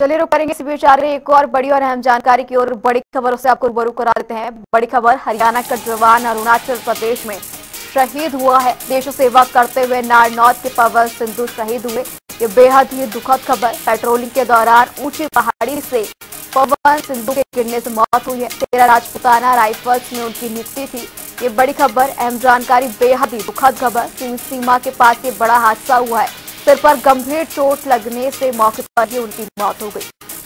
चलिए रुक करेंगे इसी बीच आ रही एक और बड़ी और अहम जानकारी की ओर। बड़ी खबरों से आपको रूबरू करा देते हैं। बड़ी खबर, हरियाणा का जवान अरुणाचल प्रदेश में शहीद हुआ है। देश सेवा करते हुए नारनौल के पवन सिंधु शहीद हुए। ये बेहद ही दुखद खबर। पेट्रोलिंग के दौरान ऊंची पहाड़ी से पवन सिंधु के गिरने से मौत हुई है। 13 राजपूताना राइफल्स में उनकी नियुक्ति थी। ये बड़ी खबर, अहम जानकारी, बेहद ही दुखद खबर। सीमा के पास ये बड़ा हादसा हुआ है। सिर पर गंभीर चोट लगने से मौके पर ही उनकी मौत हो गई।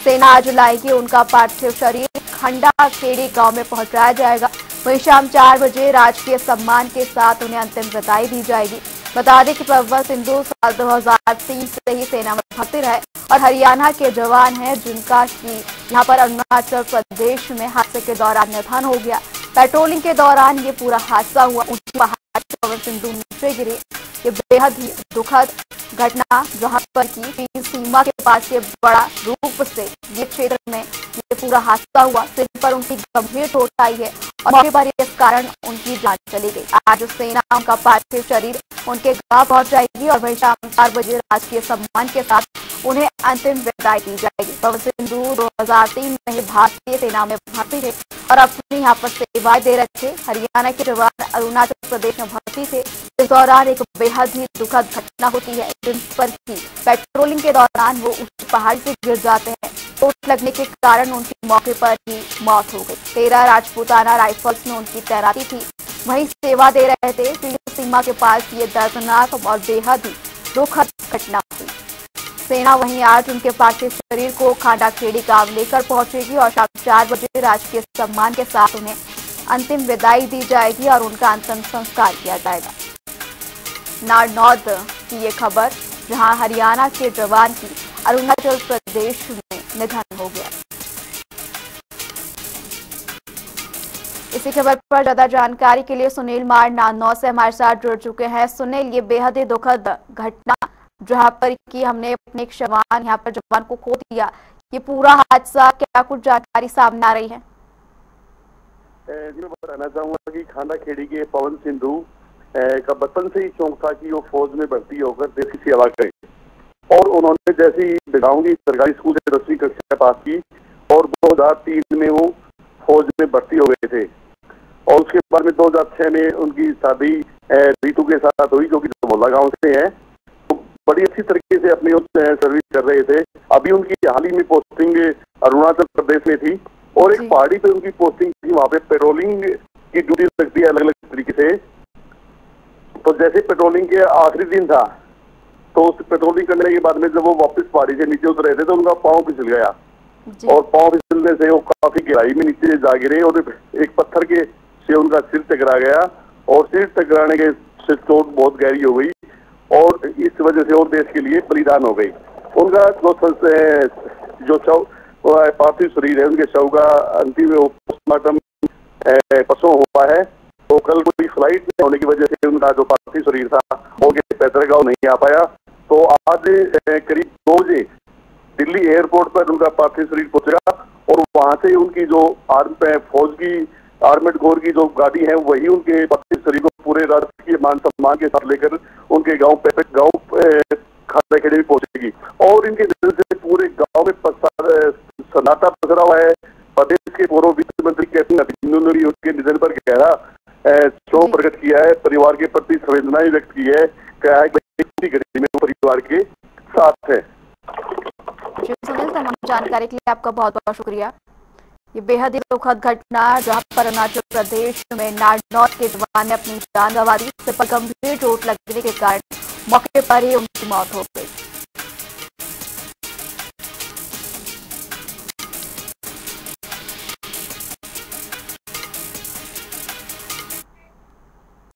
सेना आज लाएगी उनका पार्थिव शरीर। खंडा खेड़ी गांव में पहुंचाया जाएगा। वहीं शाम 4 बजे राजकीय सम्मान के साथ उन्हें अंतिम विदाई दी जाएगी। बता दें कि पवन सिंधु साल 2003 से ही सेना में भर्ती रहे और हरियाणा के जवान हैं, जिनका कि यहाँ पर अरुणाचल प्रदेश में हादसे के दौरान निधन हो गया। पेट्रोलिंग के दौरान ये पूरा हादसा हुआ। ऊंची पहाड़ से पवन सिंधु नीचे गिरे। ये बेहद ही दुखद घटना, जहां पर की सीमा के पास ये बड़ा रूप से ये क्षेत्र में ये पूरा हादसा हुआ। सिर पर उनकी गंभीर चोट आई है और मौके पर इस कारण उनकी जान चली गई। आज सेना उनका पार्थिव शरीर उनके गांव पहुंच जाएगी और वही शाम 4 बजे राजकीय सम्मान के साथ उन्हें अंतिम विदाई दी जाएगी। पवन सिंधु 2003 में ही भारतीय सेना में भर्ती थे और अपनी यहाँ पर सेवाएं दे रहे थे। हरियाणा के जवान अरुणाचल प्रदेश में भर्ती थे। इस दौरान एक बेहद ही दुखद घटना होती है, जिन पर की पेट्रोलिंग के दौरान वो उस पहाड़ से गिर जाते हैं। चोट लगने के कारण उनकी मौके पर ही मौत हो गई। 13 राजपूताना राइफल्स में उनकी तैनाती थी, वहीं सेवा दे रहे थे। सीमा के पास ये दर्दनाक और बेहद ही दुखद घटना हुई। सेना वहीं आज उनके पार्थिव शरीर को खांडा खेड़ी गांव लेकर पहुंचेगी और शाम 4 बजे राजकीय सम्मान के साथ उन्हें अंतिम विदाई दी जाएगी और उनका अंतिम संस्कार किया जाएगा। नारनौल की ये खबर, जहां हरियाणा के जवान की अरुणाचल प्रदेश में निधन हो गया। इसी खबर पर ज्यादा जानकारी के लिए सुनील मार नारनौल से हमारे साथ जुड़ चुके हैं। सुनील, ये बेहद ही दुखद घटना जहां पर कि हमने अपने एक जवान यहाँ पर जवान को खो दिया, ये पूरा हादसा, क्या कुछ जानकारी सामने आ रही है? मैं बताना चाहूंगा कि खांडा खेड़ी के पवन सिंधु का बचपन से ही शौक था कि वो फौज में भर्ती होकर देश की सेवा करे और उन्होंने जैसे ही गाँव की सरकारी स्कूल से 10वीं कक्षा पास की और 2003 में वो फौज में भर्ती हो गए थे और उसके बाद में 2006 में उनकी शादी रीतू के साथ हुई, जो कि मोहल्ला गाँव से है। तो बड़ी अच्छी तरीके से अपनी सर्विस कर रहे थे। अभी उनकी हाल ही में पोस्टिंग अरुणाचल प्रदेश में थी और एक पहाड़ी पे उनकी पोस्टिंग थी। वहाँ पे पेट्रोलिंग की ड्यूटी लगती है अलग अलग तरीके से। तो जैसे पेट्रोलिंग के आखिरी दिन था तो उस पेट्रोलिंग करने के बाद में जब वो वापस पहाड़ी से नीचे उतर रहे थे तो उनका पाँव फिसल गया और पाँव फिसलने से वो काफी गहराई में नीचे जा गिरे और एक पत्थर के से उनका सिर टकरा गया और सिर टकराने के से चोट बहुत गहरी हो गई और इस वजह से और देश के लिए बलिदान हो गई। उनका जो शव पार्थिव शरीर है, उनके शव का अंतिम पोस्टमार्टम परसों हुआ है। तो कल कोई फ्लाइट होने की वजह से उनका जो पार्थिव शरीर था वो पैतृक गांव नहीं आ पाया। तो आज करीब 2 बजे दिल्ली एयरपोर्ट पर उनका पार्थिव शरीर पहुंचेगा और वहां से उनकी जो फौज की आर्मेड कोर की जो गाड़ी है वही उनके पार्थिव शरीर को पूरे राष्ट्रीय मान सम्मान के साथ लेकर उनके गांव पैतृक गांव खांडा खेड़ी में पहुंचेगी और इनके निधन से पूरे गांव में सन्नाटा पसरा हुआ है। प्रदेश के पूर्व वित्त मंत्री कैप्टन अभिनंदन ने भी उनके निधन पर गहरा शोक प्रकट किया है, परिवार के प्रति संवेदनाएं व्यक्त की है, कहा है कि घड़ी में परिवार के साथ है। सुनील, तमाम जानकारी के लिए आपका बहुत बहुत शुक्रिया। ये बेहद ही दुखद घटना जहां पर अरुणाचल प्रदेश में नारनौल के जवान ने अपनी जान गंवा दी। सिर पर गंभीर चोट लगने के कारण मौके पर ही उनकी मौत हो गई।